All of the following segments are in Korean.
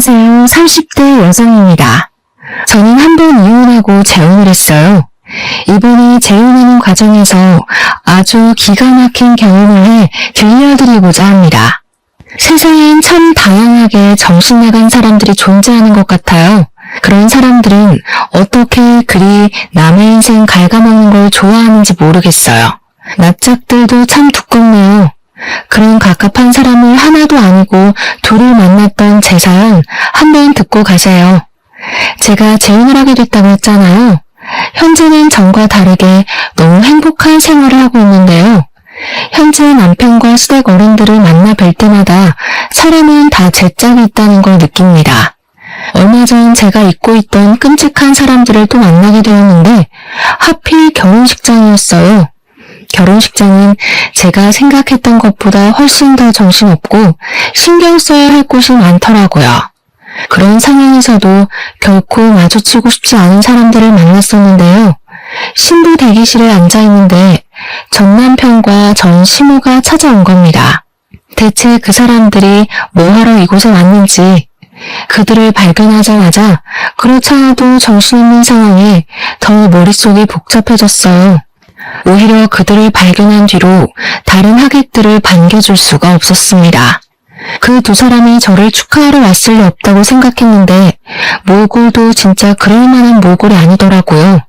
안녕하세요. 30대 여성입니다. 저는 한 번 이혼하고 재혼을 했어요. 이번에 재혼하는 과정에서 아주 기가 막힌 경험을 해 들려드리고자 합니다. 세상엔 참 다양하게 정신나간 사람들이 존재하는 것 같아요. 그런 사람들은 어떻게 그리 남의 인생 갉아먹는 걸 좋아하는지 모르겠어요. 납작들도 참 두껍네요. 그런 갑갑한 사람을 하나도 아니고 둘을 만났던 제 사연 한번 듣고 가세요. 제가 재혼을 하게 됐다고 했잖아요. 현재는 전과 다르게 너무 행복한 생활을 하고 있는데요. 현재 남편과 시댁 어른들을 만나 뵐 때마다 사람은 다 제 짝이 있다는 걸 느낍니다. 얼마 전 제가 잊고 있던 끔찍한 사람들을 또 만나게 되었는데 하필 결혼식장이었어요. 결혼식장은 제가 생각했던 것보다 훨씬 더 정신없고 신경 써야 할 곳이 많더라고요. 그런 상황에서도 결코 마주치고 싶지 않은 사람들을 만났었는데요. 신부 대기실에 앉아있는데 전 남편과 전 시모가 찾아온 겁니다. 대체 그 사람들이 뭐하러 이곳에 왔는지, 그들을 발견하자마자 그렇지 않아도 정신없는 상황에 더 머릿속이 복잡해졌어요. 오히려 그들을 발견한 뒤로 다른 하객들을 반겨줄 수가 없었습니다. 그 두 사람이 저를 축하하러 왔을 리 없다고 생각했는데 몰골도 진짜 그럴 만한 몰골이 아니더라고요.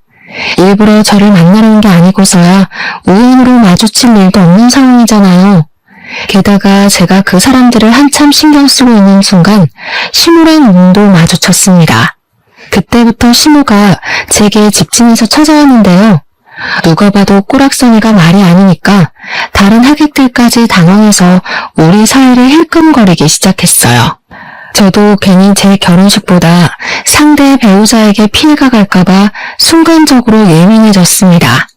일부러 저를 만나러 온 게 아니고서야 우연으로 마주칠 일도 없는 상황이잖아요. 게다가 제가 그 사람들을 한참 신경 쓰고 있는 순간 시모랑 눈도 마주쳤습니다. 그때부터 시모가 제게 직진해서 찾아왔는데요. 누가 봐도 꼬락서니가 말이 아니니까 다른 하객들까지 당황해서 우리 사이를 힐끔거리기 시작했어요. 저도 괜히 제 결혼식보다 상대 배우자에게 피해가 갈까봐 순간적으로 예민해졌습니다.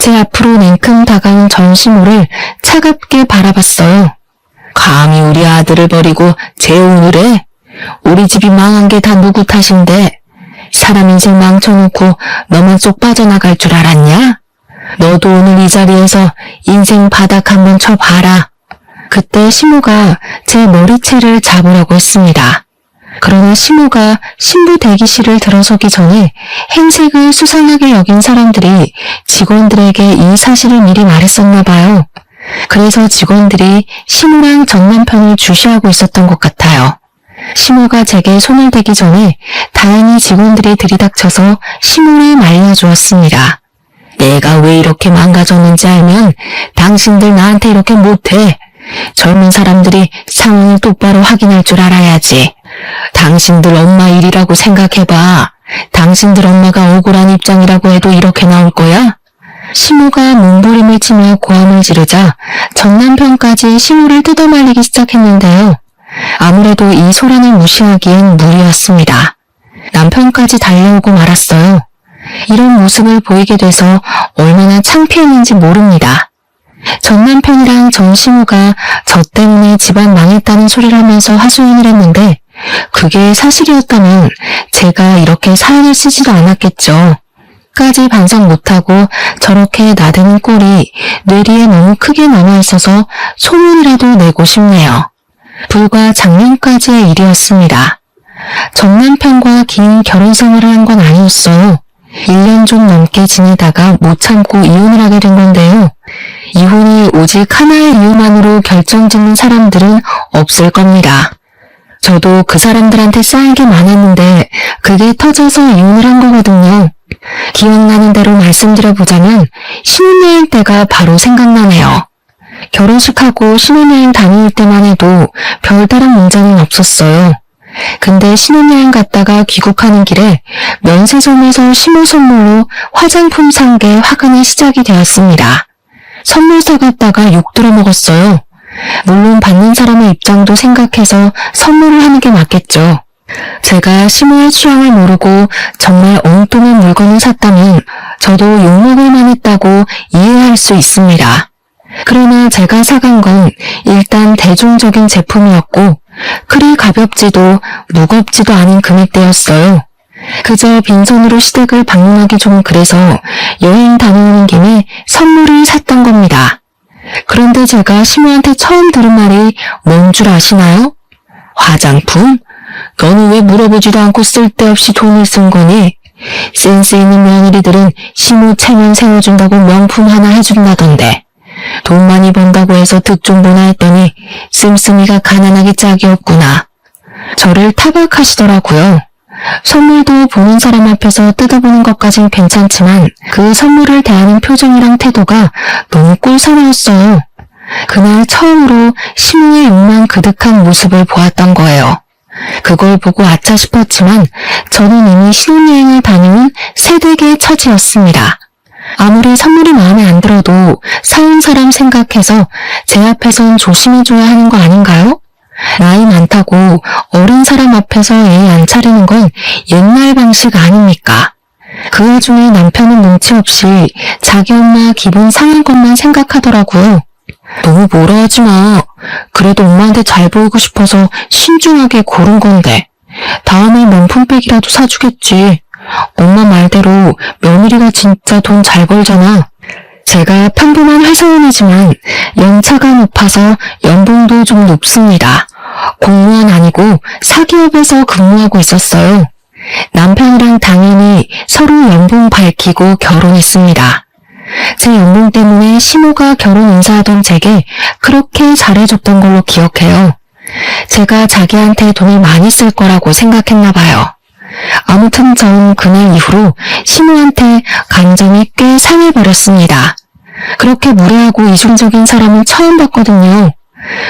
제 앞으로 냉큼 다가온 전 시모를 차갑게 바라봤어요. 감히 우리 아들을 버리고 재혼을 해? 우리 집이 망한 게 다 누구 탓인데 사람 인생 망쳐놓고 너만 쏙 빠져나갈 줄 알았냐? 너도 오늘 이 자리에서 인생 바닥 한번 쳐봐라. 그때 시모가 제 머리채를 잡으려고 했습니다. 그러나 시모가 신부 대기실을 들어서기 전에 행색을 수상하게 여긴 사람들이 직원들에게 이 사실을 미리 말했었나 봐요. 그래서 직원들이 시모랑 전 남편을 주시하고 있었던 것 같아요. 시모가 제게 손을 대기 전에 다행히 직원들이 들이닥쳐서 시모를 말려주었습니다. 내가 왜 이렇게 망가졌는지 알면 당신들 나한테 이렇게 못해. 젊은 사람들이 상황을 똑바로 확인할 줄 알아야지. 당신들 엄마 일이라고 생각해봐. 당신들 엄마가 억울한 입장이라고 해도 이렇게 나올 거야? 시모가 몸부림을 치며 고함을 지르자 전 남편까지 시모를 뜯어말리기 시작했는데요. 아무래도 이 소란을 무시하기엔 무리였습니다. 남편까지 달려오고 말았어요. 이런 모습을 보이게 돼서 얼마나 창피했는지 모릅니다. 전 남편이랑 전 시모가 저 때문에 집안 망했다는 소리를 하면서 하소연을 했는데 그게 사실이었다면 제가 이렇게 사연을 쓰지도 않았겠죠. 까지 반성 못하고 저렇게 나대는 꼴이 뇌리에 너무 크게 남아있어서 소문이라도 내고 싶네요. 불과 작년까지의 일이었습니다. 전 남편과 긴 결혼 생활을 한 건 아니었어요. 1년 좀 넘게 지내다가 못 참고 이혼을 하게 된 건데요. 이혼이 오직 하나의 이유만으로 결정짓는 사람들은 없을 겁니다. 저도 그 사람들한테 쌓인 게 많았는데 그게 터져서 이혼을 한 거거든요. 기억나는 대로 말씀드려보자면 신혼여행 때가 바로 생각나네요. 결혼식하고 신혼여행 다닐 때만 해도 별다른 문제는 없었어요. 근데 신혼여행 갔다가 귀국하는 길에 면세점에서 시모 선물로 화장품 산 게 화근의 시작이 되었습니다. 선물 사갔다가 욕 들어먹었어요. 물론 받는 사람의 입장도 생각해서 선물을 하는 게 맞겠죠. 제가 시모의 취향을 모르고 정말 엉뚱한 물건을 샀다면 저도 욕먹을 만했다고 이해할 수 있습니다. 그러나 제가 사간 건 일단 대중적인 제품이었고 그리 가볍지도 무겁지도 않은 금액대였어요. 그저 빈손으로 시댁을 방문하기 좀 그래서 여행 다녀오는 김에 선물을 샀던 겁니다. 그런데 제가 시모한테 처음 들은 말이 뭔 줄 아시나요? 화장품? 너는 왜 물어보지도 않고 쓸데없이 돈을 쓴 거니? 센스 있는 며느리들은 시모 체면 세워준다고 명품 하나 해준다던데. 돈 많이 번다고 해서 득 좀 보나 했더니 씀씀이가 가난하기 짝이 없구나. 저를 타박하시더라고요. 선물도 보는 사람 앞에서 뜯어보는 것까진 괜찮지만 그 선물을 대하는 표정이랑 태도가 너무 꼴사나웠어요. 그날 처음으로 시모의 욕망 그득한 모습을 보았던 거예요. 그걸 보고 아차 싶었지만 저는 이미 신혼여행을 다녀온 새댁의 처지였습니다. 아무리 선물이 마음에 안 들어도 사온 사람 생각해서 제 앞에선 조심해줘야 하는 거 아닌가요? 나이 많다고 어린 사람 앞에서 예의 안 차리는 건 옛날 방식 아닙니까? 그 와중에 남편은 눈치 없이 자기 엄마 기분 상한 것만 생각하더라고요. 너무 뭐라 하지 마. 그래도 엄마한테 잘 보이고 싶어서 신중하게 고른 건데. 다음에 명품백이라도 사주겠지. 엄마 말대로 며느리가 진짜 돈 잘 벌잖아. 제가 평범한 회사원이지만 연차가 높아서 연봉도 좀 높습니다. 공무원 아니고 사기업에서 근무하고 있었어요. 남편이랑 당연히 서로 연봉 밝히고 결혼했습니다. 제 연봉 때문에 시모가 결혼 인사하던 제게 그렇게 잘해줬던 걸로 기억해요. 제가 자기한테 돈을 많이 쓸 거라고 생각했나 봐요. 아무튼 전 그날 이후로 시모한테 감정이 꽤 상해버렸습니다. 그렇게 무례하고 이중적인 사람은 처음 봤거든요.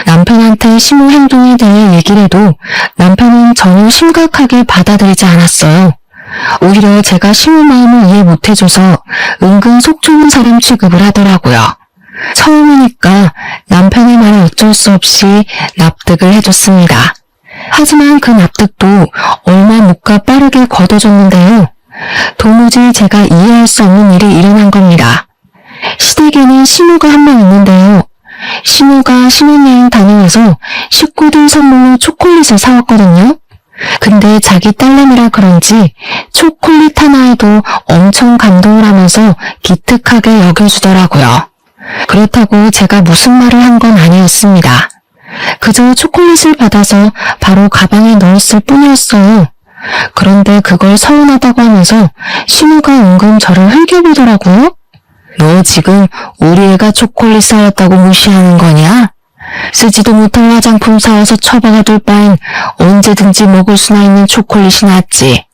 남편한테 시모 행동에 대해 얘기를 해도 남편은 전혀 심각하게 받아들이지 않았어요. 오히려 제가 시모 마음을 이해 못해줘서 은근 속 좁은 사람 취급을 하더라고요. 처음이니까 남편의 말에 어쩔 수 없이 납득을 해줬습니다. 하지만 그 납득도 얼마 못 가 빠르게 걷어졌는데요. 도무지 제가 이해할 수 없는 일이 일어난 겁니다. 시댁에는 시모가 한 명 있는데요. 시모가 신혼여행 다녀와서 식구들 선물로 초콜릿을 사왔거든요. 근데 자기 딸내미라 그런지 초콜릿 하나에도 엄청 감동을 하면서 기특하게 여겨주더라고요. 그렇다고 제가 무슨 말을 한 건 아니었습니다. 그저 초콜릿을 받아서 바로 가방에 넣었을 뿐이었어요. 그런데 그걸 서운하다고 하면서 시모가 은근 저를 흘겨보더라고요. 너 지금 우리 애가 초콜릿 사왔다고 무시하는 거냐? 쓰지도 못할 화장품 사와서 처박아둘 바엔 언제든지 먹을 수나 있는 초콜릿이 낫지.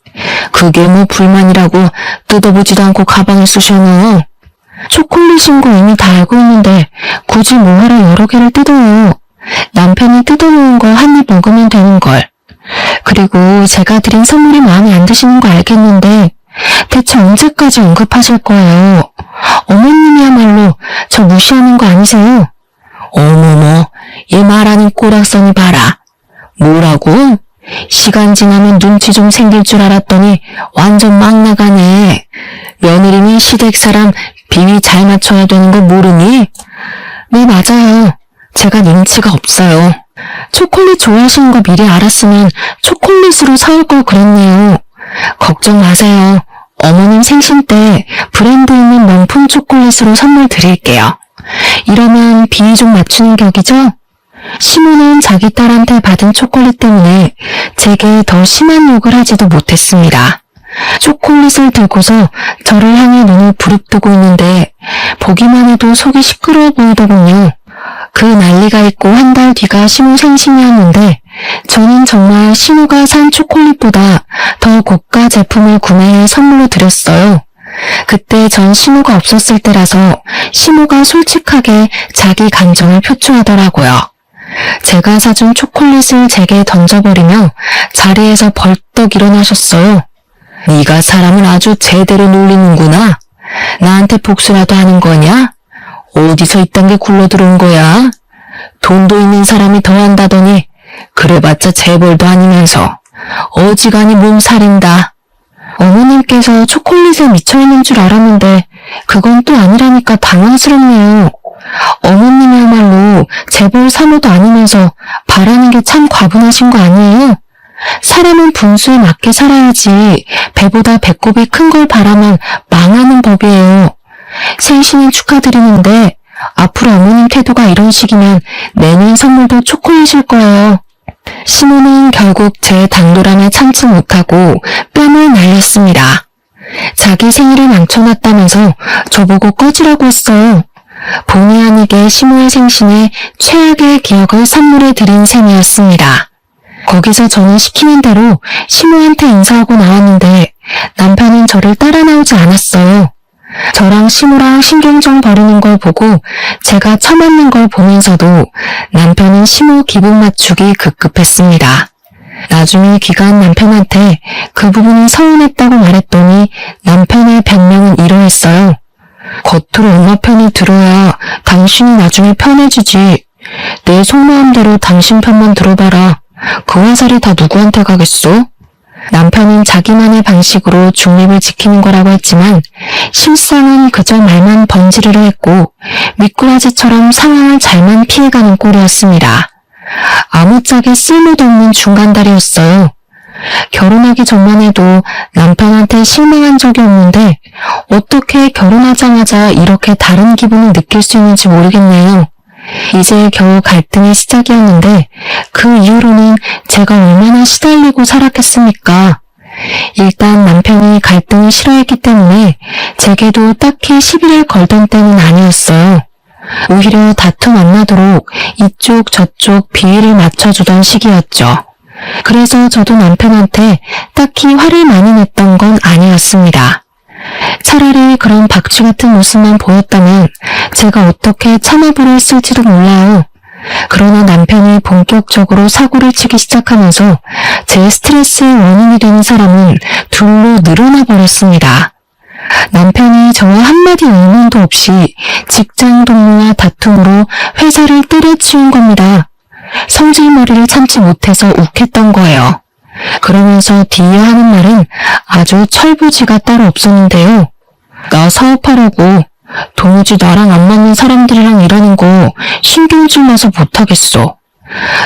그게 뭐 불만이라고 뜯어보지도 않고 가방에 쑤셔넣어. 초콜릿인 거 이미 다 알고 있는데 굳이 뭐하러 여러 개를 뜯어요. 남편이 뜯어놓은 거 한 입 먹으면 되는 걸. 그리고 제가 드린 선물이 마음에 안 드시는 거 알겠는데 대체 언제까지 언급하실 거예요? 어머님이야말로 저 무시하는 거 아니세요? 어머머, 얘 말하는 꼬락서니 봐라. 뭐라고? 시간 지나면 눈치 좀 생길 줄 알았더니 완전 막 나가네. 며느리는 시댁 사람 비위 잘 맞춰야 되는 거 모르니? 네, 맞아요. 제가 눈치가 없어요. 초콜릿 좋아하시는 거 미리 알았으면 초콜릿으로 사올 걸 그랬네요. 걱정 마세요. 어머님 생신 때 브랜드 있는 명품 초콜릿으로 선물 드릴게요. 이러면 비위 좀 맞추는 격이죠? 시모는 자기 딸한테 받은 초콜릿 때문에 제게 더 심한 욕을 하지도 못했습니다. 초콜릿을 들고서 저를 향해 눈을 부릅뜨고 있는데 보기만 해도 속이 시끄러워 보이더군요. 그 난리가 있고 한 달 뒤가 시모 생신이었는데 저는 정말 시모가 산 초콜릿보다 더 고가 제품을 구매해 선물로 드렸어요. 그때 전 시모가 없었을 때라서 시모가 솔직하게 자기 감정을 표출하더라고요. 제가 사준 초콜릿을 제게 던져버리며 자리에서 벌떡 일어나셨어요. 네가 사람을 아주 제대로 놀리는구나. 나한테 복수라도 하는 거냐? 어디서 이딴 게 굴러들어온 거야? 돈도 있는 사람이 더 한다더니 그래봤자 재벌도 아니면서 어지간히 몸살인다. 어머님께서 초콜릿에 미쳐있는 줄 알았는데 그건 또 아니라니까 당황스럽네요. 어머님이야말로 재벌 사모도 아니면서 바라는 게 참 과분하신 거 아니에요? 사람은 분수에 맞게 살아야지 배보다 배꼽이 큰 걸 바라면 망하는 법이에요. 생신을 축하드리는데 앞으로 어머님 태도가 이런 식이면 내년 선물도 초콜릿일 거예요. 시모는 결국 제 당돌함에 참지 못하고 뺨을 날렸습니다. 자기 생일을 망쳐놨다면서 저보고 꺼지라고 했어요. 본의 아니게 시모의 생신에 최악의 기억을 선물해 드린 셈이었습니다. 거기서 저는 시키는 대로 시모한테 인사하고 나왔는데 남편은 저를 따라 나오지 않았어요. 저랑 시모랑 신경전 벌이는 걸 보고 제가 처맞는 걸 보면서도 남편은 시모 기분 맞추기 급급했습니다. 나중에 귀가한 남편한테 그 부분이 서운했다고 말했더니 남편의 변명은 이러했어요. 겉으로 엄마 편이 들어야 당신이 나중에 편해지지. 내 속마음대로 당신 편만 들어봐라. 그 화살이 다 누구한테 가겠어? 남편은 자기만의 방식으로 중립을 지키는 거라고 했지만 실상은 그저 말만 번지르르 했고 미꾸라지처럼 상황을 잘만 피해가는 꼴이었습니다. 아무짝에 쓸모도 없는 중간다리였어요. 결혼하기 전만 해도 남편한테 실망한 적이 없는데 어떻게 결혼하자마자 이렇게 다른 기분을 느낄 수 있는지 모르겠네요. 이제 겨우 갈등의 시작이었는데 그 이후로는 제가 얼마나 시달리고 살았겠습니까? 일단 남편이 갈등을 싫어했기 때문에 제게도 딱히 시비를 걸던 때는 아니었어요. 오히려 다툼 안 나도록 이쪽 저쪽 비위를 맞춰주던 시기였죠. 그래서 저도 남편한테 딱히 화를 많이 냈던 건 아니었습니다. 차라리 그런 박쥐 같은 모습만 보였다면 제가 어떻게 참아보려 했을지도 몰라요. 그러나 남편이 본격적으로 사고를 치기 시작하면서 제 스트레스의 원인이 되는 사람은 둘로 늘어나 버렸습니다. 남편이 저와 한마디 의문도 없이 직장 동료와 다툼으로 회사를 때려치운 겁니다. 성질머리를 참지 못해서 욱했던 거예요. 그러면서 뒤에 하는 말은 아주 철부지가 따로 없었는데요. 나 사업하려고 도무지 나랑 안 맞는 사람들이랑 일하는 거 신경질 나서 못하겠어.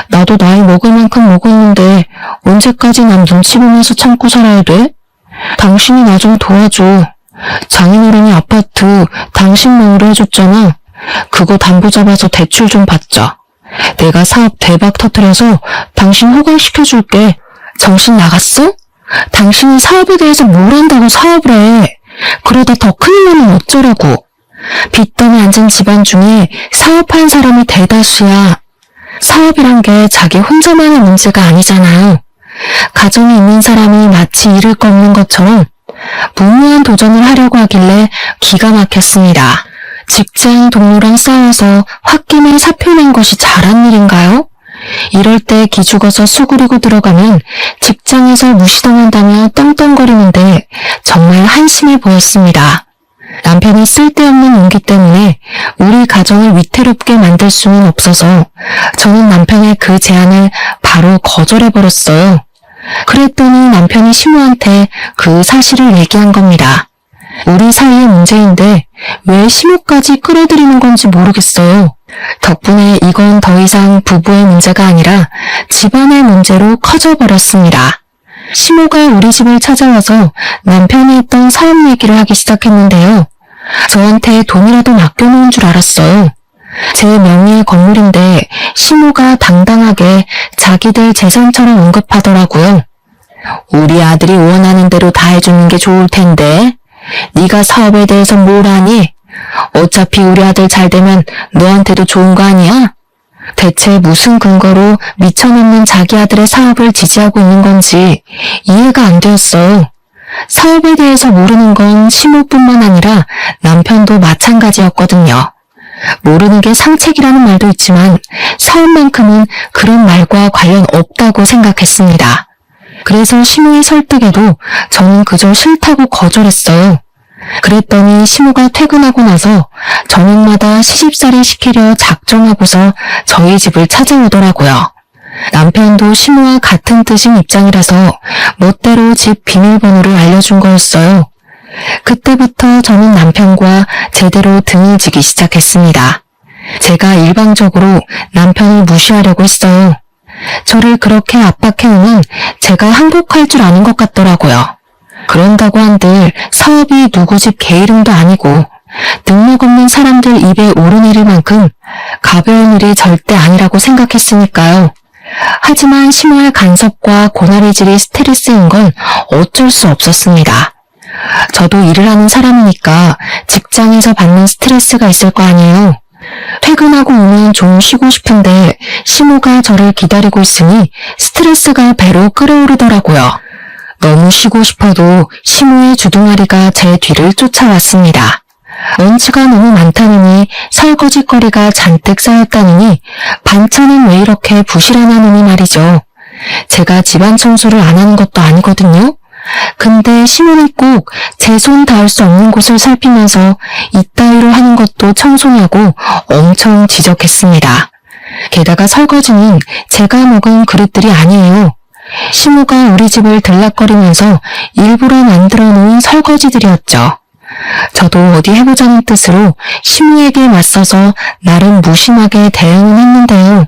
나도 나이 먹을 만큼 먹었는데 언제까지 남 눈치 보면서 참고 살아야 돼? 당신이 나 좀 도와줘. 장인어른이 아파트 당신 명의로 해줬잖아. 그거 담보 잡아서 대출 좀 받자. 내가 사업 대박 터뜨려서 당신 호강시켜줄게. 정신 나갔어? 당신이 사업에 대해서 뭘 안다고 사업을 해. 그러다 더 큰일 나면 어쩌라고. 빚더미 앉은 집안 중에 사업한 사람이 대다수야. 사업이란 게 자기 혼자만의 문제가 아니잖아요. 가정이 있는 사람이 마치 잃을 거 없는 것처럼 무모한 도전을 하려고 하길래 기가 막혔습니다. 직장 동료랑 싸워서 홧김에 사표 낸 것이 잘한 일인가요? 이럴 때 기죽어서 수그리고 들어가면 직장에서 무시당한다며 떵떵거리는데 정말 한심해 보였습니다. 남편이 쓸데없는 용기 때문에 우리 가정을 위태롭게 만들 수는 없어서 저는 남편의 그 제안을 바로 거절해버렸어요. 그랬더니 남편이 시모한테 그 사실을 얘기한 겁니다. 우리 사이의 문제인데 왜 시모까지 끌어들이는 건지 모르겠어요. 덕분에 이건 더 이상 부부의 문제가 아니라 집안의 문제로 커져버렸습니다. 시모가 우리 집을 찾아와서 남편이 했던 사업 얘기를 하기 시작했는데요. 저한테 돈이라도 맡겨놓은 줄 알았어요. 제 명의의 건물인데 시모가 당당하게 자기들 재산처럼 언급하더라고요. 우리 아들이 원하는 대로 다 해주는 게 좋을 텐데 네가 사업에 대해서 뭘 아니? 어차피 우리 아들 잘 되면 너한테도 좋은 거 아니야? 대체 무슨 근거로 미쳐넘는 자기 아들의 사업을 지지하고 있는 건지 이해가 안 되었어요. 사업에 대해서 모르는 건 시모뿐만 아니라 남편도 마찬가지였거든요. 모르는 게 상책이라는 말도 있지만 사업만큼은 그런 말과 관련 없다고 생각했습니다. 그래서 시모의 설득에도 저는 그저 싫다고 거절했어요. 그랬더니 시모가 퇴근하고 나서 저녁마다 시집살이 시키려 작정하고서 저희 집을 찾아오더라고요. 남편도 시모와 같은 뜻인 입장이라서 멋대로 집 비밀번호를 알려준 거였어요. 그때부터 저는 남편과 제대로 등을 지기 시작했습니다. 제가 일방적으로 남편을 무시하려고 했어요. 저를 그렇게 압박해오면 제가 항복할 줄 아는 것 같더라고요. 그런다고 한들 사업이 누구 집 개 이름도 아니고 능력 없는 사람들 입에 오르내릴 만큼 가벼운 일이 절대 아니라고 생각했으니까요. 하지만 심오할 간섭과 고나리질이 스트레스인 건 어쩔 수 없었습니다. 저도 일을 하는 사람이니까 직장에서 받는 스트레스가 있을 거 아니에요. 퇴근하고 오면 좀 쉬고 싶은데 심호가 저를 기다리고 있으니 스트레스가 배로 끓어오르더라고요. 너무 쉬고 싶어도 심호의 주둥아리가 제 뒤를 쫓아왔습니다. 먼지가 너무 많다느니 설거지거리가 잔뜩 쌓였다느니 반찬은 왜 이렇게 부실하냐느니 말이죠. 제가 집안 청소를 안 하는 것도 아니거든요. 근데 심호는 꼭 제 손 닿을 수 없는 곳을 살피면서 이따위로 하는 것도 청소냐고 엄청 지적했습니다. 게다가 설거지는 제가 먹은 그릇들이 아니에요. 심호가 우리 집을 들락거리면서 일부러 만들어 놓은 설거지들이었죠. 저도 어디 해보자는 뜻으로 심호에게 맞서서 나름 무심하게 대응은 했는데요.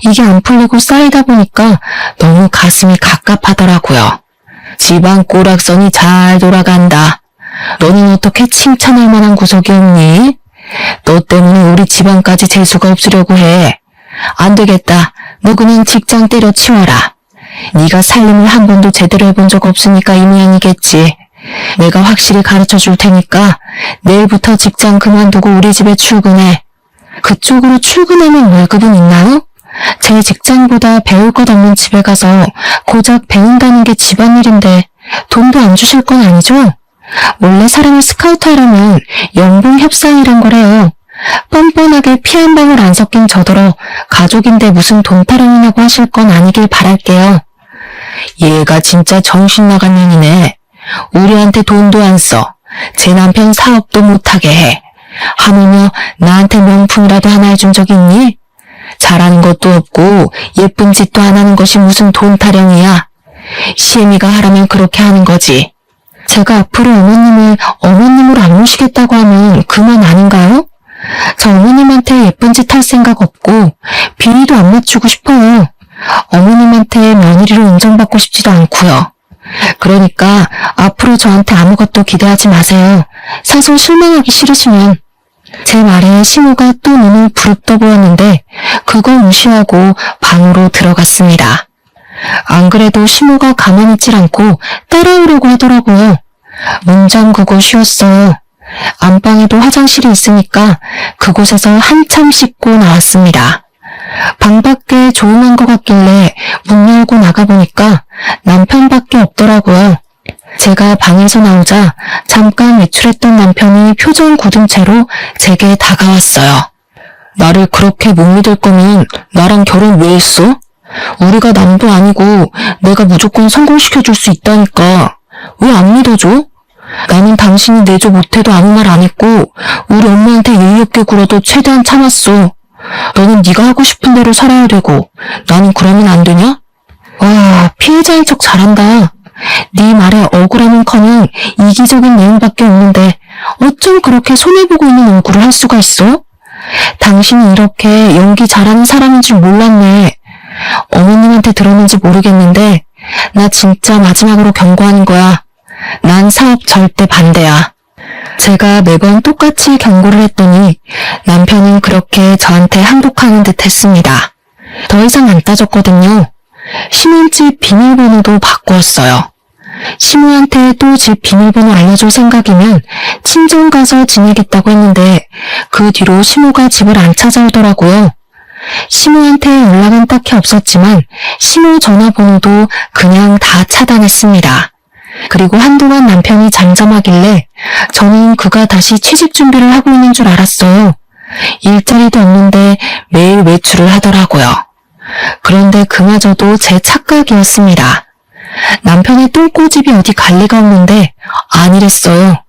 이게 안 풀리고 쌓이다 보니까 너무 가슴이 갑갑하더라고요. 집안 꼬락선이 잘 돌아간다. 너는 어떻게 칭찬할 만한 구석이 없니? 너 때문에 우리 집안까지 재수가 없으려고 해. 안 되겠다. 너 그냥 직장 때려치워라. 네가 살림을 한 번도 제대로 해본 적 없으니까 이 모양이겠지. 내가 확실히 가르쳐 줄 테니까 내일부터 직장 그만두고 우리 집에 출근해. 그쪽으로 출근하면 월급은 있나요? 제 직장보다 배울 것 없는 집에 가서 고작 배운다는 게 집안일인데 돈도 안 주실 건 아니죠? 원래 사람을 스카우트하려면 연봉 협상이란 거래요. 뻔뻔하게 피 한 방울 안 섞인 저더러 가족인데 무슨 돈 타령이냐고 하실 건 아니길 바랄게요. 얘가 진짜 정신 나간 년이네. 우리한테 돈도 안 써. 제 남편 사업도 못하게 해. 하물며 나한테 명품이라도 하나 해준 적 있니? 잘하는 것도 없고 예쁜 짓도 안 하는 것이 무슨 돈 타령이야. 시애미가 하라면 그렇게 하는 거지. 제가 앞으로 어머님으로 안 모시겠다고 하면 그만 아닌가요? 저 어머님한테 예쁜 짓 할 생각 없고 비위도 안 맞추고 싶어요. 어머님한테 며느리로 인정받고 싶지도 않고요. 그러니까 앞으로 저한테 아무것도 기대하지 마세요. 사실 실망하기 싫으시면. 제 말에 심호가 또 눈을 부릅떠 보였는데 그걸 무시하고 방으로 들어갔습니다. 안 그래도 심호가 가만히 있질 않고 따라오려고 하더라고요. 문 잠그고 쉬었어요. 안방에도 화장실이 있으니까 그곳에서 한참 씻고 나왔습니다. 방 밖에 조용한 것 같길래 문 열고 나가보니까 남편밖에 없더라고요. 제가 방에서 나오자 잠깐 외출했던 남편이 표정 굳은 채로 제게 다가왔어요. 나를 그렇게 못 믿을 거면 나랑 결혼 왜 했어? 우리가 남도 아니고 내가 무조건 성공시켜줄 수 있다니까. 왜 안 믿어줘? 나는 당신이 내조 못해도 아무 말 안 했고 우리 엄마한테 예의 없게 굴어도 최대한 참았어. 너는 네가 하고 싶은 대로 살아야 되고 나는 그러면 안 되냐? 와, 피해자인 척 잘한다. 네 말에 억울함은커녕 이기적인 내용밖에 없는데 어쩜 그렇게 손해보고 있는 얼굴을 할 수가 있어? 당신이 이렇게 연기 잘하는 사람인 줄 몰랐네. 어머님한테 들었는지 모르겠는데 나 진짜 마지막으로 경고하는 거야. 난 사업 절대 반대야. 제가 매번 똑같이 경고를 했더니 남편은 그렇게 저한테 항복하는 듯 했습니다. 더 이상 안 따졌거든요. 신혼집 비밀번호도 바꾸었어요. 시모한테 또 집 비밀번호 알려줄 생각이면 친정 가서 지내겠다고 했는데 그 뒤로 시모가 집을 안 찾아오더라고요. 시모한테 연락은 딱히 없었지만 시모 전화번호도 그냥 다 차단했습니다. 그리고 한동안 남편이 잠잠하길래 저는 그가 다시 취직 준비를 하고 있는 줄 알았어요. 일자리도 없는데 매일 외출을 하더라고요. 그런데 그마저도 제 착각이었습니다. 남편의 똥꼬집이 어디 갈 리가 없는데 아니랬어요.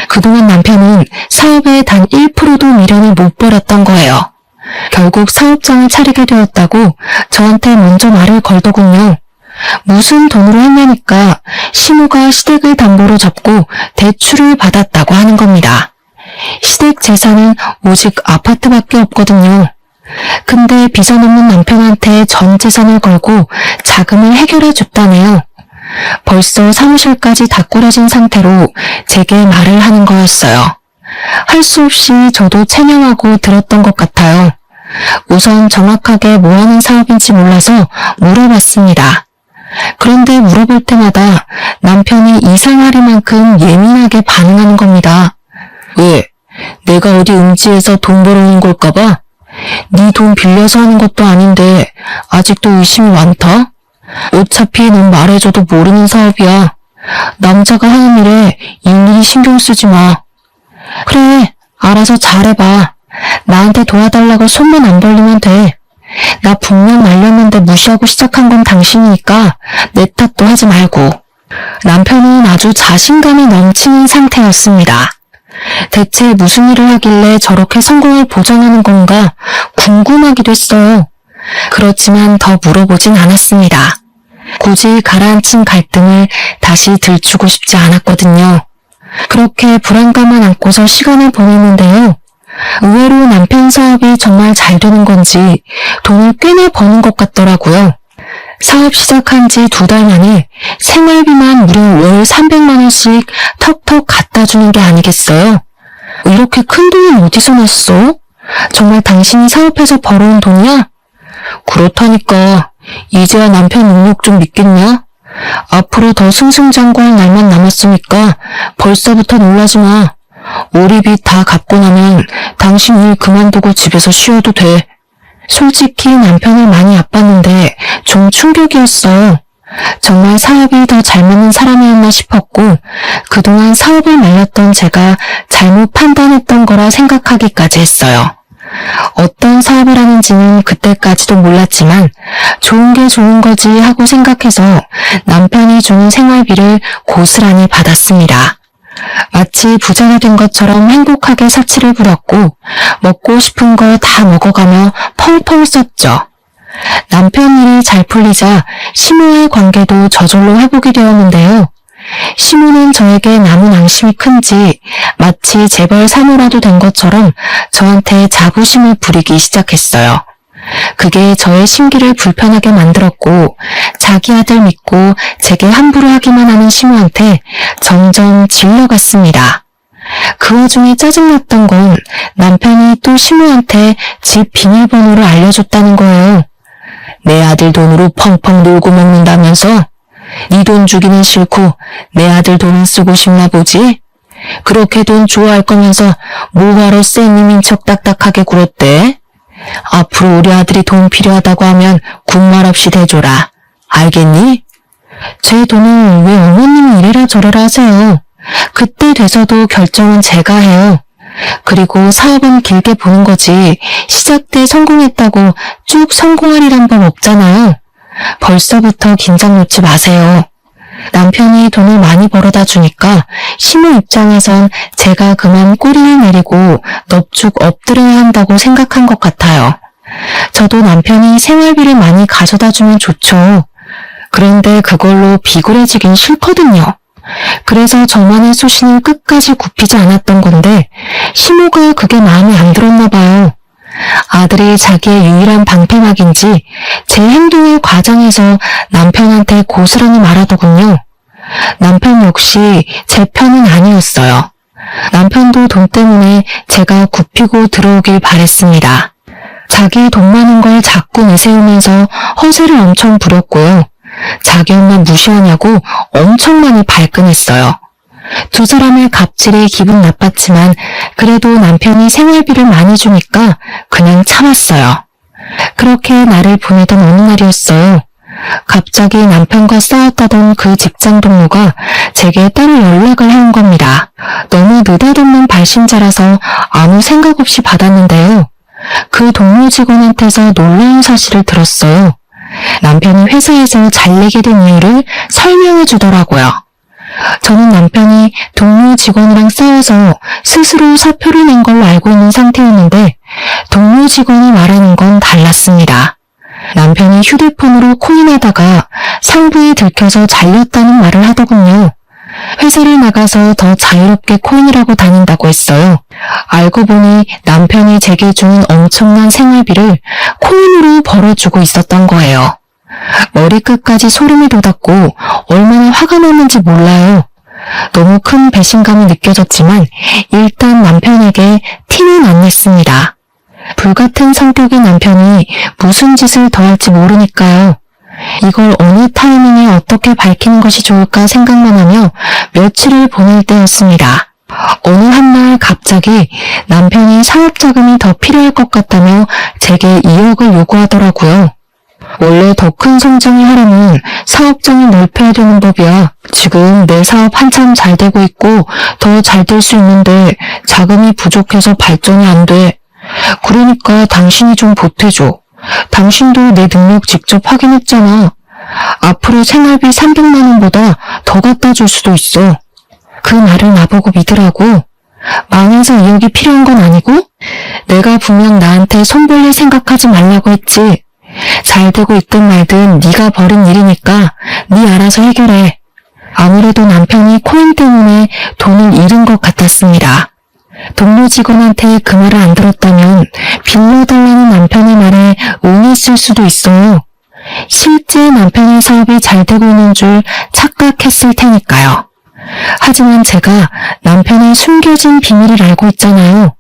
그동안 남편은 사업에 단 1%도 미련을 못 버렸던 거예요. 결국 사업장을 차리게 되었다고 저한테 먼저 말을 걸더군요. 무슨 돈으로 했냐니까 시모가 시댁을 담보로 접고 대출을 받았다고 하는 겁니다. 시댁 재산은 오직 아파트밖에 없거든요. 근데 빚은 없는 남편한테 전 재산을 걸고 자금을 해결해 줬다네요. 벌써 사무실까지 다 꾸려진 상태로 제게 말을 하는 거였어요. 할 수 없이 저도 체념하고 들었던 것 같아요. 우선 정확하게 뭐 하는 사업인지 몰라서 물어봤습니다. 그런데 물어볼 때마다 남편이 이상하리만큼 예민하게 반응하는 겁니다. 왜? 내가 어디 음지에서 돈 벌어오는 걸까봐? 네 돈 빌려서 하는 것도 아닌데 아직도 의심이 많다? 어차피 넌 말해줘도 모르는 사업이야. 남자가 하는 일에 일일이 신경 쓰지 마. 그래, 알아서 잘해봐. 나한테 도와달라고 손만 안 벌리면 돼. 나 분명 말렸는데 무시하고 시작한 건 당신이니까 내 탓도 하지 말고. 남편은 아주 자신감이 넘치는 상태였습니다. 대체 무슨 일을 하길래 저렇게 성공을 보장하는 건가 궁금하기도 했어요. 그렇지만 더 물어보진 않았습니다. 굳이 가라앉힌 갈등을 다시 들추고 싶지 않았거든요. 그렇게 불안감만 안고서 시간을 보냈는데요. 의외로 남편 사업이 정말 잘 되는 건지 돈을 꽤나 버는 것 같더라고요. 사업 시작한 지 2달 만에 생활비만 무려 월 300만 원씩 턱턱 갖다 주는 게 아니겠어요? 이렇게 큰 돈은 어디서 났어? 정말 당신이 사업해서 벌어온 돈이야? 그렇다니까. 이제야 남편 능력 좀 믿겠냐? 앞으로 더 승승장구할 날만 남았으니까 벌써부터 놀라지 마. 우리 빚 다 갚고 나면 당신 일 그만두고 집에서 쉬어도 돼. 솔직히 남편을 많이 아팠는데 좀 충격이었어요. 정말 사업이 더 잘 맞는 사람이었나 싶었고 그동안 사업을 말렸던 제가 잘못 판단했던 거라 생각하기까지 했어요. 어떤 사업을 하는지는 그때까지도 몰랐지만 좋은 게 좋은 거지 하고 생각해서 남편이 주는 생활비를 고스란히 받았습니다. 마치 부자가 된 것처럼 행복하게 사치를 부렸고 먹고 싶은 거 다 먹어가며 펑펑 썼죠. 남편 일이 잘 풀리자 시모의 관계도 저절로 회복이 되었는데요. 시모는 저에게 남은 앙심이 큰지 마치 재벌 사모라도 된 것처럼 저한테 자부심을 부리기 시작했어요. 그게 저의 심기를 불편하게 만들었고 자기 아들 믿고 제게 함부로 하기만 하는 시모한테 점점 질려갔습니다. 그 와중에 짜증났던 건 남편이 또 시모한테 집 비밀번호를 알려줬다는 거예요. 내 아들 돈으로 펑펑 놀고 먹는다면서? 네 돈 주기는 싫고 내 아들 돈은 쓰고 싶나 보지? 그렇게 돈 좋아할 거면서 뭐하러 쌩님인 척 딱딱하게 굴었대? 앞으로 우리 아들이 돈 필요하다고 하면 군말 없이 대줘라. 알겠니? 제 돈을 왜 어머님이 이래라 저래라 하세요? 그때 돼서도 결정은 제가 해요. 그리고 사업은 길게 보는 거지 시작 때 성공했다고 쭉 성공하리란 법 없잖아요. 벌써부터 긴장 놓지 마세요. 남편이 돈을 많이 벌어다 주니까 시모 입장에선 제가 그만 꼬리를 내리고 넙죽 엎드려야 한다고 생각한 것 같아요. 저도 남편이 생활비를 많이 가져다 주면 좋죠. 그런데 그걸로 비굴해지긴 싫거든요. 그래서 저만의 소신을 끝까지 굽히지 않았던 건데 시모가 그게 마음에 안 들었나 봐요. 아들이 자기의 유일한 방패막인지 제 행동을 과장해서 남편한테 고스란히 말하더군요. 남편 역시 제 편은 아니었어요. 남편도 돈 때문에 제가 굽히고 들어오길 바랬습니다. 자기 돈 많은 걸 자꾸 내세우면서 허세를 엄청 부렸고요. 자기 엄마 무시하냐고 엄청 많이 발끈했어요. 두 사람의 갑질이 기분 나빴지만 그래도 남편이 생활비를 많이 주니까 그냥 참았어요. 그렇게 날을 보내던 어느 날이었어요. 갑자기 남편과 싸웠다던 그 직장 동료가 제게 따로 연락을 해온 겁니다. 너무 느닷없는 발신자라서 아무 생각 없이 받았는데요. 그 동료 직원한테서 놀라운 사실을 들었어요. 남편이 회사에서 잘리게 된 이유를 설명해 주더라고요. 저는 남편이 동료 직원이랑 싸워서 스스로 사표를 낸 걸로 알고 있는 상태였는데 동료 직원이 말하는 건 달랐습니다. 남편이 휴대폰으로 코인하다가 상부에 들켜서 잘렸다는 말을 하더군요. 회사를 나가서 더 자유롭게 코인을 하고 다닌다고 했어요. 알고 보니 남편이 제게 주는 엄청난 생활비를 코인으로 벌어주고 있었던 거예요. 머리끝까지 소름이 돋았고 얼마나 화가 났는지 몰라요. 너무 큰 배신감이 느껴졌지만 일단 남편에게 티는 안 냈습니다. 불같은 성격의 남편이 무슨 짓을 더 할지 모르니까요. 이걸 어느 타이밍에 어떻게 밝히는 것이 좋을까 생각만 하며 며칠을 보낼 때였습니다. 어느 한날 갑자기 남편이 사업자금이 더 필요할 것 같다며 제게 2억을 요구하더라고요. 원래 더 큰 성장을 하려면 사업장을 넓혀야 되는 법이야. 지금 내 사업 한참 잘 되고 있고 더 잘 될 수 있는데 자금이 부족해서 발전이 안 돼. 그러니까 당신이 좀 보태줘. 당신도 내 능력 직접 확인했잖아. 앞으로 생활비 300만 원보다 더 갖다 줄 수도 있어. 그 말을 나보고 믿으라고? 망해서 2억이 필요한 건 아니고? 내가 분명 나한테 손 벌릴 생각하지 말라고 했지. 잘 되고 있든 말든 네가 벌인 일이니까 네 알아서 해결해. 아무래도 남편이 코인 때문에 돈을 잃은 것 같았습니다. 동료 직원한테 그 말을 안 들었다면 빌려달라는 남편의 말에 옹했을 수도 있어요. 실제 남편의 사업이 잘 되고 있는 줄 착각했을 테니까요. 하지만 제가 남편의 숨겨진 비밀을 알고 있잖아요.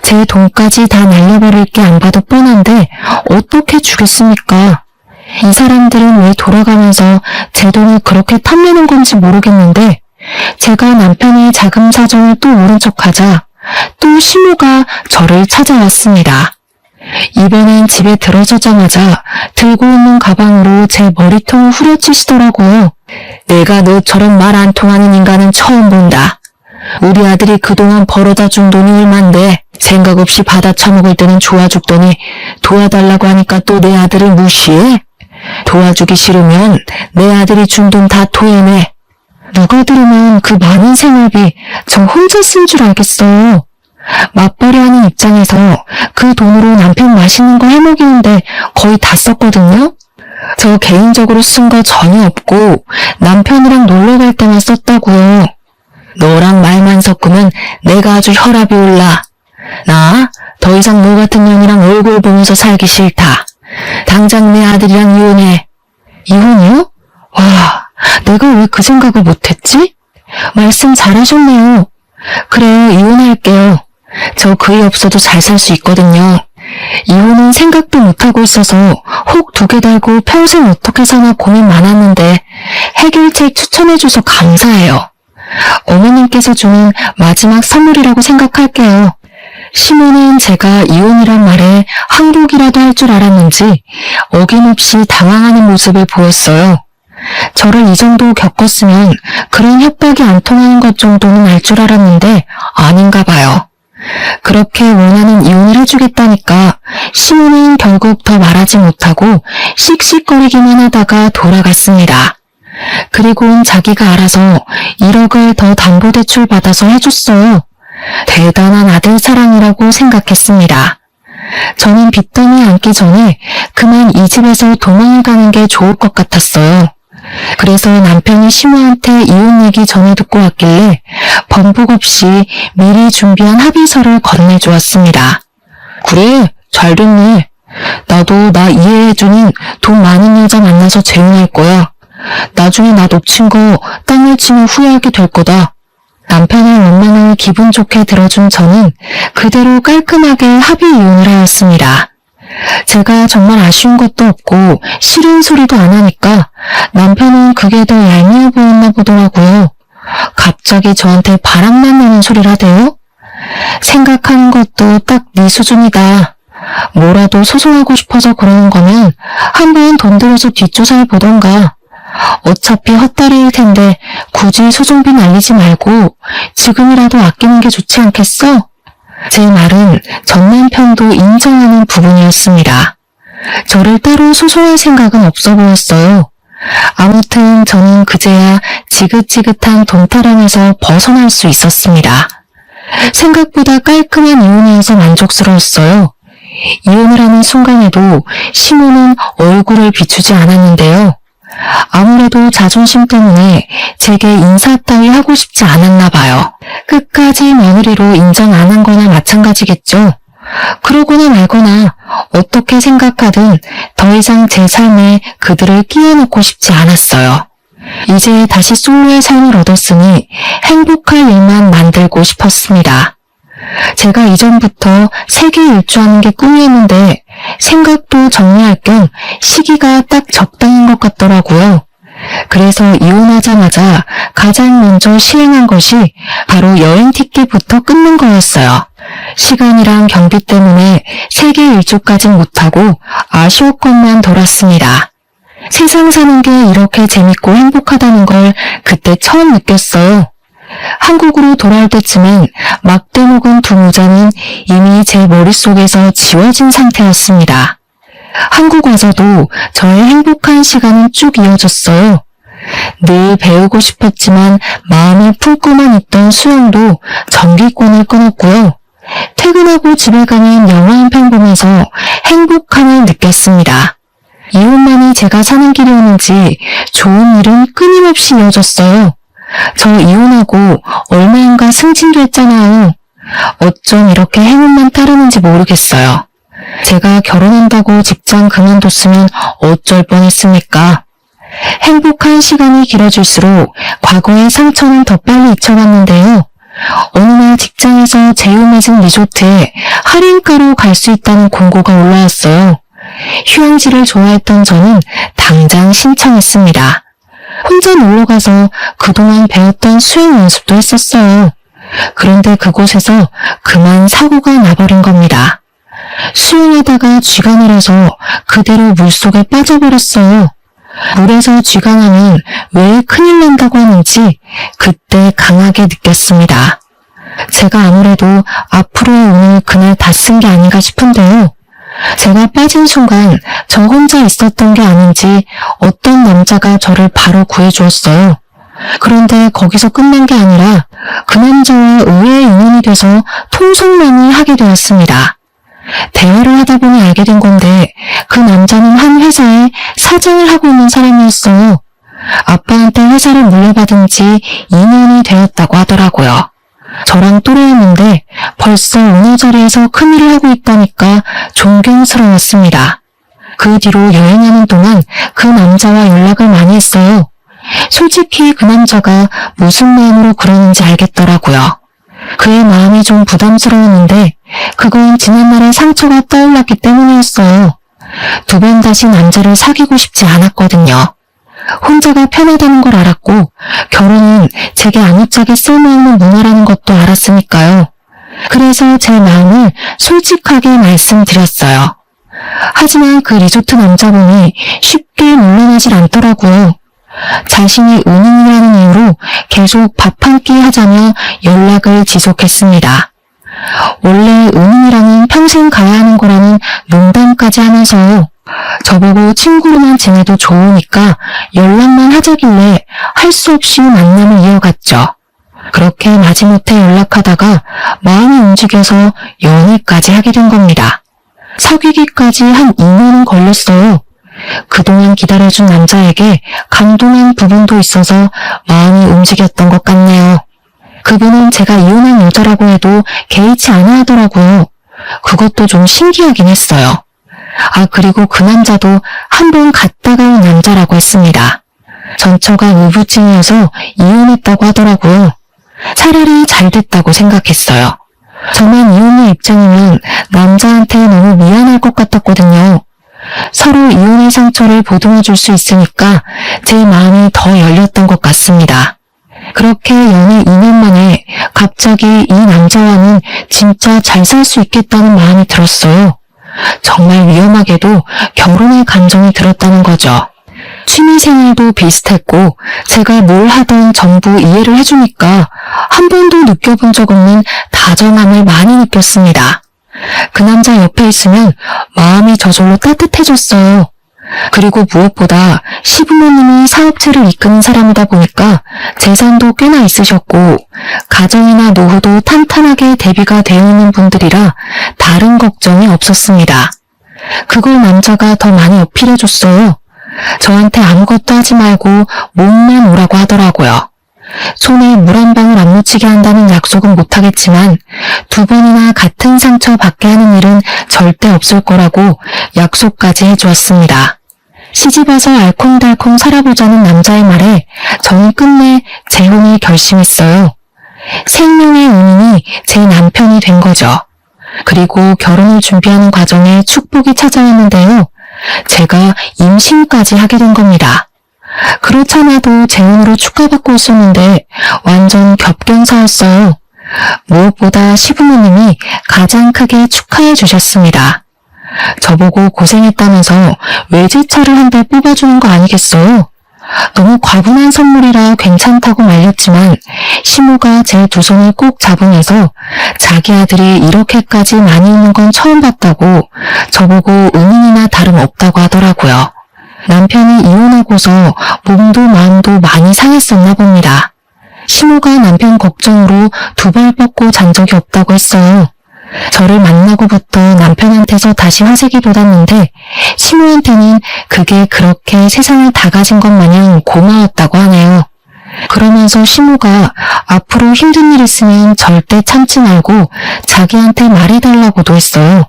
제 돈까지 다 날려버릴 게 안 봐도 뻔한데 어떻게 주겠습니까? 이 사람들은 왜 돌아가면서 제 돈을 그렇게 탐내는 건지 모르겠는데 제가 남편의 자금 사정을 또 모른 척하자 또 신호가 저를 찾아왔습니다. 이번엔 집에 들어서자마자 들고 있는 가방으로 제 머리통을 후려치시더라고요. 내가 너처럼 말 안 통하는 인간은 처음 본다. 우리 아들이 그동안 벌어다 준 돈이 얼만데 생각 없이 받아 처먹을 때는 좋아 죽더니 도와달라고 하니까 또 내 아들을 무시해? 도와주기 싫으면 내 아들이 준 돈 다 토해내. 누가 들으면 그 많은 생활비 저 혼자 쓴 줄 알겠어요. 맞벌이 하는 입장에서 그 돈으로 남편 맛있는 거 해먹이는데 거의 다 썼거든요. 저 개인적으로 쓴 거 전혀 없고 남편이랑 놀러 갈 때만 썼다고요. 너랑 말만 섞으면 내가 아주 혈압이 올라. 나 더 이상 너 같은 년이랑 얼굴 보면서 살기 싫다. 당장 내 아들이랑 이혼해. 이혼이요? 와, 내가 왜 그 생각을 못했지? 말씀 잘하셨네요. 그래요, 이혼할게요. 저 그이 없어도 잘 살 수 있거든요. 이혼은 생각도 못하고 있어서 혹 2개 달고 평생 어떻게 사나 고민 많았는데 해결책 추천해줘서 감사해요. 어머님께서 주는 마지막 선물이라고 생각할게요. 시모는 제가 이혼이란 말에 항복이라도 할 줄 알았는지 어김없이 당황하는 모습을 보였어요. 저를 이 정도 겪었으면 그런 협박이 안 통하는 것 정도는 알 줄 알았는데 아닌가 봐요. 그렇게 원하는 이혼을 해주겠다니까 시모는 결국 더 말하지 못하고 씩씩거리기만 하다가 돌아갔습니다. 그리고는 자기가 알아서 1억을 더 담보대출 받아서 해줬어요. 대단한 아들 사랑이라고 생각했습니다. 저는 빚더미에 앉기 전에 그만 이 집에서 도망을 가는 게 좋을 것 같았어요. 그래서 남편이 시모한테 이혼 얘기 전해 듣고 왔길래 번복 없이 미리 준비한 합의서를 건네주었습니다. 그래, 잘 됐네. 나도 나 이해해주는 돈 많은 여자 만나서 재혼할 거야. 나중에 나 놓친 거 땅을 치면 후회하게 될 거다. 남편의 원망을 기분 좋게 들어준 저는 그대로 깔끔하게 합의 이혼을 하였습니다. 제가 정말 아쉬운 것도 없고 싫은 소리도 안 하니까 남편은 그게 더 얄미워 보였나 보더라고요. 갑자기 저한테 바람만 나는 소리를 하대요? 생각하는 것도 딱 네 수준이다. 뭐라도 소송하고 싶어서 그러는 거면 한번 돈 들여서 뒷조사를 보던가. 어차피 헛다리일 텐데 굳이 소송비 날리지 말고 지금이라도 아끼는 게 좋지 않겠어? 제 말은 전 남편도 인정하는 부분이었습니다. 저를 따로 소송할 생각은 없어 보였어요. 아무튼 저는 그제야 지긋지긋한 돈타령에서 벗어날 수 있었습니다. 생각보다 깔끔한 이혼이어서 만족스러웠어요. 이혼을 하는 순간에도 시모는 얼굴을 비추지 않았는데요. 아무래도 자존심 때문에 제게 인사 따위 하고 싶지 않았나 봐요. 끝까지 며느리로 인정 안 한 거나 마찬가지겠죠. 그러거나 말거나 어떻게 생각하든 더 이상 제 삶에 그들을 끼워넣고 싶지 않았어요. 이제 다시 솔로의 삶을 얻었으니 행복할 일만 만들고 싶었습니다. 제가 이전부터 세계 일주하는 게 꿈이었는데 생각도 정리할 겸 시기가 딱 적당한 것 같더라고요. 그래서 이혼하자마자 가장 먼저 시행한 것이 바로 여행 티켓부터 끊는 거였어요. 시간이랑 경비 때문에 세계 일주까진 못하고 아쉬웠건만 돌았습니다. 세상 사는 게 이렇게 재밌고 행복하다는 걸 그때 처음 느꼈어요. 한국으로 돌아올 때쯤엔 막대 먹은 두 모자는 이미 제 머릿속에서 지워진 상태였습니다. 한국 와서도 저의 행복한 시간은 쭉 이어졌어요. 늘 배우고 싶었지만 마음을 품고만 있던 수영도 정기권을 끊었고요. 퇴근하고 집에 가면 영화 한 편 보면서 행복함을 느꼈습니다. 이혼만이 제가 사는 길이었는지 좋은 일은 끊임없이 이어졌어요. 저 이혼하고 얼마인가 승진도 했잖아요. 어쩜 이렇게 행운만 따르는지 모르겠어요. 제가 결혼한다고 직장 그만뒀으면 어쩔 뻔했습니까? 행복한 시간이 길어질수록 과거의 상처는 더 빨리 잊혀갔는데요. 어느 날 직장에서 제휴맺은 리조트에 할인가로 갈 수 있다는 공고가 올라왔어요. 휴양지를 좋아했던 저는 당장 신청했습니다. 혼자 놀러가서 그동안 배웠던 수영 연습도 했었어요. 그런데 그곳에서 그만 사고가 나버린 겁니다. 수영하다가 쥐가 내려서 그대로 물속에 빠져버렸어요. 물에서 쥐가 나면 왜 큰일 난다고 하는지 그때 강하게 느꼈습니다. 제가 아무래도 앞으로의 운을 그날 다 쓴 게 아닌가 싶은데요. 제가 빠진 순간 저 혼자 있었던 게 아닌지 어떤 남자가 저를 바로 구해주었어요. 그런데 거기서 끝난 게 아니라 그 남자와 의외의 인연이 돼서 통성만을 하게 되었습니다. 대화를 하다 보니 알게 된 건데 그 남자는 한 회사에 사장을 하고 있는 사람이었어요. 아빠한테 회사를 물려받은 지 2년이 되었다고 하더라고요. 저랑 또래였는데 벌써 어느 자리에서 큰일을 하고 있다니까 존경스러웠습니다. 그 뒤로 여행하는 동안 그 남자와 연락을 많이 했어요. 솔직히 그 남자가 무슨 마음으로 그러는지 알겠더라고요. 그의 마음이 좀 부담스러웠는데 그건 지난날의 상처가 떠올랐기 때문이었어요. 두 번 다시 남자를 사귀고 싶지 않았거든요. 혼자가 편하다는 걸 알았고 결혼은 제게 아무짝에 쓸모없는 문화라는 것도 알았으니까요. 그래서 제 마음을 솔직하게 말씀드렸어요. 하지만 그 리조트 남자분이 쉽게 물러나질 않더라고요. 자신이 은인이라는 이유로 계속 밥 한 끼 하자며 연락을 지속했습니다. 원래 은인이랑은 평생 가야 하는 거라는 농담까지 하면서요. 저보고 친구로만 지내도 좋으니까 연락만 하자길래 할 수 없이 만남을 이어갔죠. 그렇게 마지못해 연락하다가 마음이 움직여서 연애까지 하게 된 겁니다. 사귀기까지 한 2년은 걸렸어요. 그동안 기다려준 남자에게 감동한 부분도 있어서 마음이 움직였던 것 같네요. 그분은 제가 이혼한 여자라고 해도 개의치 않아 하더라고요. 그것도 좀 신기하긴 했어요. 그리고 그 남자도 한번 갔다가 온 남자라고 했습니다. 전처가 우부증이어서 이혼했다고 하더라고요. 차라리 잘 됐다고 생각했어요. 저만 이혼의 입장이면 남자한테 너무 미안할 것 같았거든요. 서로 이혼의 상처를 보듬어줄 수 있으니까 제 마음이 더 열렸던 것 같습니다. 그렇게 연애 2년 만에 갑자기 이 남자와는 진짜 잘 살 수 있겠다는 마음이 들었어요. 정말 위험하게도 결혼의 감정이 들었다는 거죠. 취미생활도 비슷했고 제가 뭘 하든 전부 이해를 해주니까 한 번도 느껴본 적 없는 다정함을 많이 느꼈습니다. 그 남자 옆에 있으면 마음이 저절로 따뜻해졌어요. 그리고 무엇보다 시부모님이 사업체를 이끄는 사람이다 보니까 재산도 꽤나 있으셨고 가정이나 노후도 탄탄하게 대비가 되어 있는 분들이라 다른 걱정이 없었습니다. 그걸 남자가 더 많이 어필해줬어요. 저한테 아무것도 하지 말고 몸만 오라고 하더라고요. 손에 물 한 방울 안 묻히게 한다는 약속은 못하겠지만 두 번이나 같은 상처 받게 하는 일은 절대 없을 거라고 약속까지 해주었습니다. 시집와서 알콩달콩 살아보자는 남자의 말에 저는 끝내 재혼을 결심했어요. 생명의 은인이 제 남편이 된 거죠. 그리고 결혼을 준비하는 과정에 축복이 찾아왔는데요. 제가 임신까지 하게 된 겁니다. 그렇잖아도 재혼으로 축하받고 있었는데 완전 겹경사였어요. 무엇보다 시부모님이 가장 크게 축하해 주셨습니다. 저보고 고생했다면서 외제차를 한 대 뽑아주는 거 아니겠어요? 너무 과분한 선물이라 괜찮다고 말렸지만 시모가 제 두 손을 꼭 잡으면서 자기 아들이 이렇게까지 많이 있는 건 처음 봤다고 저보고 은인이나 다름없다고 하더라고요. 남편이 이혼하고서 몸도 마음도 많이 상했었나 봅니다. 시모가 남편 걱정으로 두 발 뻗고 잔 적이 없다고 했어요. 저를 만나고부터 남편한테서 다시 화색이 돋았는데 시모한테는 그게 그렇게 세상을 다 가진 것 마냥 고마웠다고 하네요. 그러면서 시모가 앞으로 힘든 일 있으면 절대 참지 말고 자기한테 말해달라고도 했어요.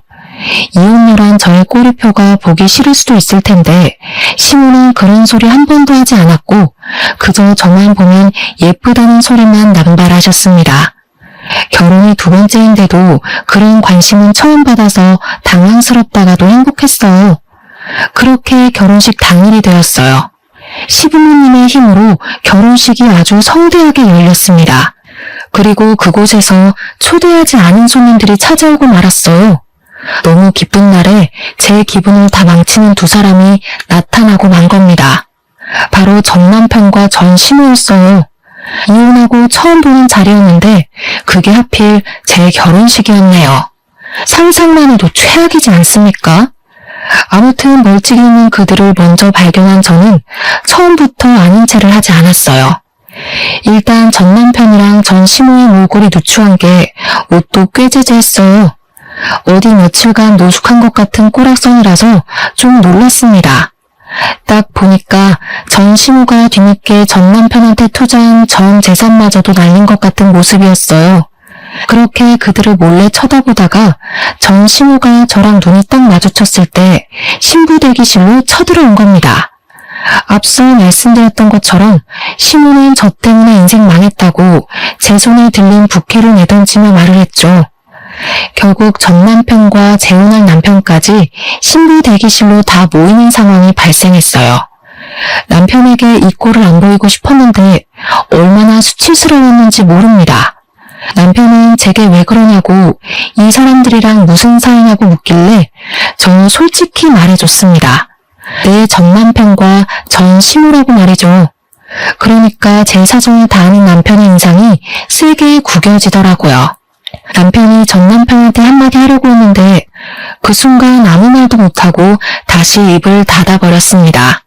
이혼녀란 저의 꼬리표가 보기 싫을 수도 있을 텐데 시모는 그런 소리 한 번도 하지 않았고 그저 저만 보면 예쁘다는 소리만 남발하셨습니다. 결혼이 두 번째인데도 그런 관심은 처음 받아서 당황스럽다가도 행복했어요. 그렇게 결혼식 당일이 되었어요. 시부모님의 힘으로 결혼식이 아주 성대하게 열렸습니다. 그리고 그곳에서 초대하지 않은 손님들이 찾아오고 말았어요. 너무 기쁜 날에 제 기분을 다 망치는 두 사람이 나타나고 만 겁니다. 바로 전 남편과 전 시모였어요. 이혼하고 처음 보는 자리였는데 그게 하필 제 결혼식이었네요. 상상만 해도 최악이지 않습니까? 아무튼 멀찍이 있는 그들을 먼저 발견한 저는 처음부터 아닌 체를 하지 않았어요. 일단 전 남편이랑 전 시모의 몰골이 누추한 게 옷도 꽤 제재했어요. 어디 며칠간 노숙한 것 같은 꼬락선이라서 좀 놀랐습니다. 딱 보니까 전 시모가 뒤늦게 전 남편한테 투자한 전 재산마저도 날린 것 같은 모습이었어요. 그렇게 그들을 몰래 쳐다보다가 전 시모가 저랑 눈이 딱 마주쳤을 때 신부 대기실로 쳐들어온 겁니다. 앞서 말씀드렸던 것처럼 시모는 저 때문에 인생 망했다고 제 손에 들린 부케를 내던지며 말을 했죠. 결국 전 남편과 재혼할 남편까지 신부 대기실로 다 모이는 상황이 발생했어요. 남편에게 이 꼴을 안 보이고 싶었는데 얼마나 수치스러웠는지 모릅니다. 남편은 제게 왜 그러냐고 이 사람들이랑 무슨 사이냐고 묻길래 저는 솔직히 말해줬습니다. 내 전 남편과 전 시모라고 말이죠. 그러니까 제 사정을 다 아는 남편의 인상이 세게 구겨지더라고요. 남편이 전 남편한테 한마디 하려고 했는데 그 순간 아무 말도 못하고 다시 입을 닫아버렸습니다.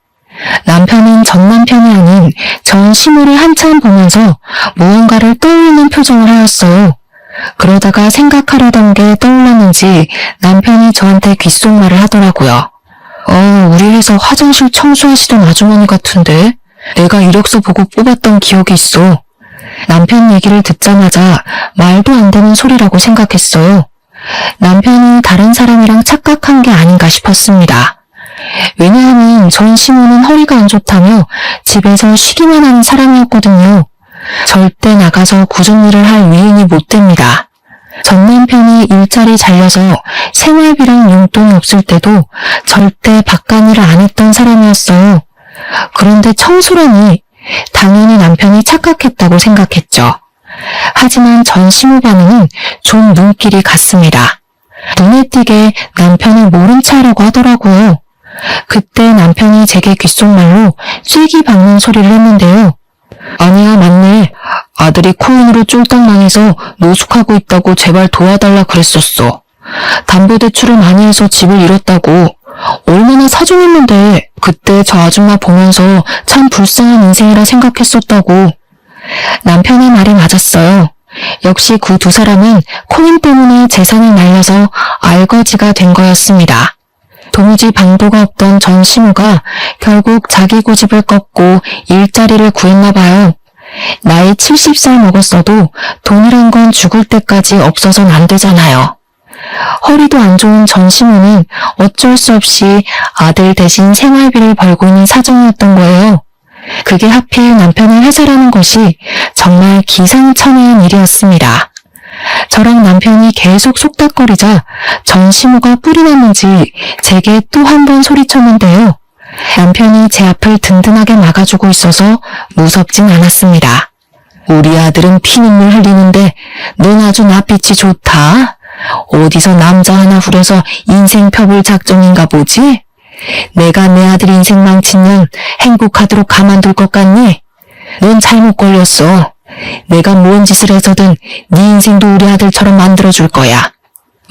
남편은 전 남편이 아닌 전 시모를 한참 보면서 무언가를 떠올리는 표정을 하였어요. 그러다가 생각하려던 게 떠올랐는지 남편이 저한테 귓속말을 하더라고요. 우리 회사 화장실 청소하시던 아주머니 같은데 내가 이력서 보고 뽑았던 기억이 있어. 남편 얘기를 듣자마자 말도 안 되는 소리라고 생각했어요. 남편이 다른 사람이랑 착각한 게 아닌가 싶었습니다. 왜냐하면 전 시모는 허리가 안 좋다며 집에서 쉬기만 하는 사람이었거든요. 절대 나가서 굳은 일을 할 위인이 못 됩니다. 전 남편이 일자리 잘려서 생활비랑 용돈이 없을 때도 절대 바깥일을 안 했던 사람이었어요. 그런데 청소라니 당연히 남편이 착각했다고 생각했죠. 하지만 전 시모 반응은 좀 눈길이 갔습니다. 눈에 띄게 남편을 모른 체하려고 하더라고요. 그때 남편이 제게 귓속말로 쐐기 박는 소리를 했는데요. 아니야, 맞네. 아들이 코인으로 쫄딱 망해서 노숙하고 있다고 제발 도와달라 그랬었어. 담보대출을 많이 해서 집을 잃었다고. 얼마나 사정했는데 그때 저 아줌마 보면서 참 불쌍한 인생이라 생각했었다고. 남편의 말이 맞았어요. 역시 그 두 사람은 코인 때문에 재산을 날려서 알거지가 된 거였습니다. 도무지 방도가 없던 전 시모가 결국 자기 고집을 꺾고 일자리를 구했나 봐요. 나이 70살 먹었어도 돈이란 건 죽을 때까지 없어서는 안 되잖아요. 허리도 안 좋은 전 시모는 어쩔 수 없이 아들 대신 생활비를 벌고 있는 사정이었던 거예요. 그게 하필 남편의 회사라는 것이 정말 기상천외한 일이었습니다. 저랑 남편이 계속 속닥거리자 전시모가 뿔이 났는지 제게 또 한 번 소리쳤는데요. 남편이 제 앞을 든든하게 막아주고 있어서 무섭진 않았습니다. 우리 아들은 피눈물 흘리는데 넌 아주 낯빛이 좋다. 어디서 남자 하나 후려서 인생 펴볼 작정인가 보지? 내가 내 아들 인생 망치면 행복하도록 가만둘 것 같니? 넌 잘못 걸렸어. 내가 뭔 짓을 해서든 네 인생도 우리 아들처럼 만들어줄 거야.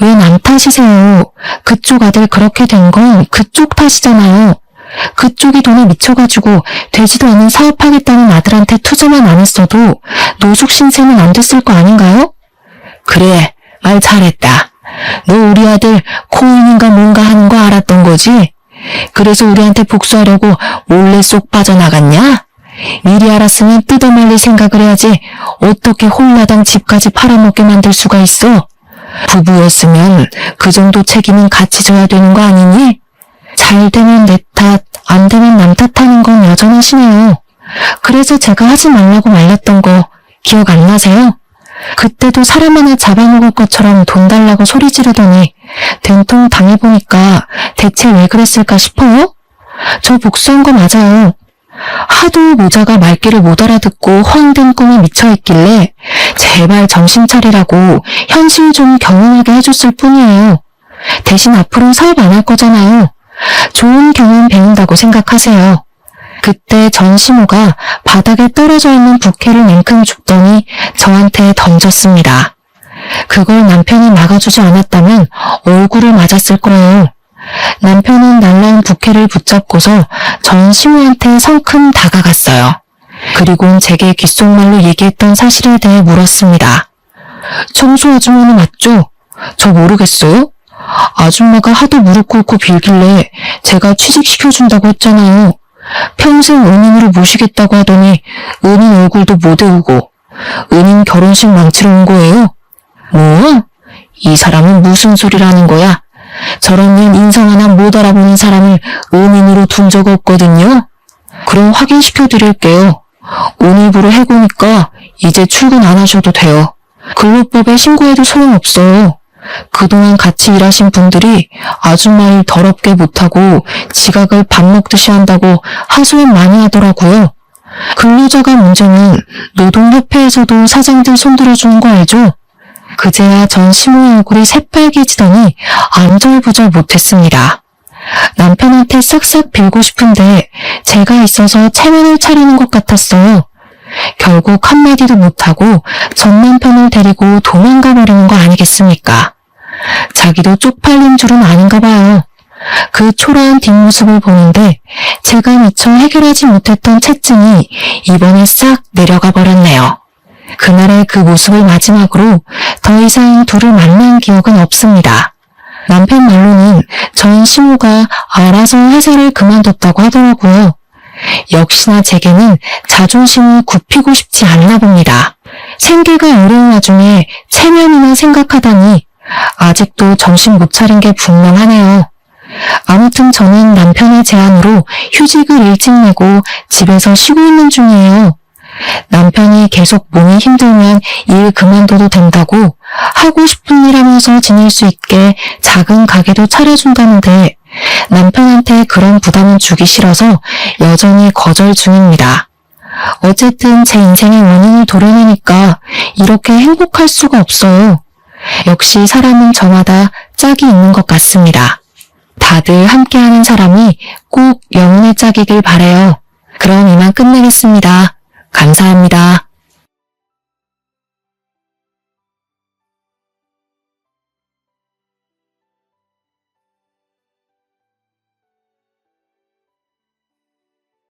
왜 남 탓이세요? 그쪽 아들 그렇게 된 건 그쪽 탓이잖아요. 그쪽이 돈에 미쳐가지고 되지도 않은 사업하겠다는 아들한테 투자만 안 했어도 노숙 신세는 안 됐을 거 아닌가요? 그래, 말 잘했다. 너 우리 아들 코인인가 뭔가 하는 거 알았던 거지? 그래서 우리한테 복수하려고 몰래 쏙 빠져나갔냐? 미리 알았으면 뜯어말릴 생각을 해야지 어떻게 홀라당 집까지 팔아먹게 만들 수가 있어? 부부였으면 그 정도 책임은 같이 져야 되는 거 아니니? 잘 되면 내 탓, 안 되면 남 탓하는 건 여전하시네요. 그래서 제가 하지 말라고 말렸던 거 기억 안 나세요? 그때도 사람 하나 잡아먹을 것처럼 돈 달라고 소리 지르더니 된통 당해보니까 대체 왜 그랬을까 싶어요? 저 복수한 거 맞아요. 하도 모자가 말귀를 못 알아듣고 허황된 꿈에 미쳐있길래 제발 정신 차리라고 현실 좀 경험하게 해줬을 뿐이에요. 대신 앞으로 사업 안 할 거잖아요. 좋은 경험 배운다고 생각하세요. 그때 전시모가 바닥에 떨어져 있는 부케를 냉큼 줍더니 저한테 던졌습니다. 그걸 남편이 막아주지 않았다면 얼굴을 맞았을 거예요. 남편은 날라온 부케를 붙잡고서 전시모한테 성큼 다가갔어요. 그리고는 제게 귓속말로 얘기했던 사실에 대해 물었습니다. 청소 아주머니 맞죠? 저 모르겠어요? 아줌마가 하도 무릎 꿇고 빌길래 제가 취직시켜준다고 했잖아요. 평생 은인으로 모시겠다고 하더니 은인 얼굴도 못 외우고 은인 결혼식 망치러 온 거예요? 뭐? 이 사람은 무슨 소리를 하는 거야? 저런 년 인성 하나 못 알아보는 사람을 은인으로 둔 적 없거든요. 그럼 확인시켜드릴게요. 오늘부로 해고니까 이제 출근 안 하셔도 돼요. 근로법에 신고해도 소용없어요. 그동안 같이 일하신 분들이 아줌마 일 더럽게 못하고 지각을 밥 먹듯이 한다고 하소연 많이 하더라고요. 근로자가 문제는 노동협회에서도 사장들 손들어주는 거 알죠? 그제야 전시모 얼굴이 새빨개지더니 안절부절 못했습니다. 남편한테 싹싹 빌고 싶은데 제가 있어서 체면을 차리는 것 같았어요. 결국 한마디도 못하고 전 남편을 데리고 도망가 버리는 거 아니겠습니까? 자기도 쪽팔린 줄은 아닌가 봐요. 그 초라한 뒷모습을 보는데 제가 미처 해결하지 못했던 채증이 이번에 싹 내려가 버렸네요. 그날의 그 모습을 마지막으로 더 이상 둘을 만난 기억은 없습니다. 남편 말로는 전시모가 알아서 회사를 그만뒀다고 하더라고요. 역시나 제게는 자존심을 굽히고 싶지 않나 봅니다. 생계가 어려운 와중에 체면이나 생각하다니 아직도 정신 못 차린 게 분명하네요. 아무튼 저는 남편의 제안으로 휴직을 일찍 내고 집에서 쉬고 있는 중이에요. 남편이 계속 몸이 힘들면 일 그만둬도 된다고 하고 싶은 일 하면서 지낼 수 있게 작은 가게도 차려준다는데 남편한테 그런 부담은 주기 싫어서 여전히 거절 중입니다. 어쨌든 제 인생의 원인을 도려내니까 이렇게 행복할 수가 없어요. 역시 사람은 저마다 짝이 있는 것 같습니다. 다들 함께하는 사람이 꼭 영혼의 짝이길 바라요. 그럼 이만 끝내겠습니다. 감사합니다.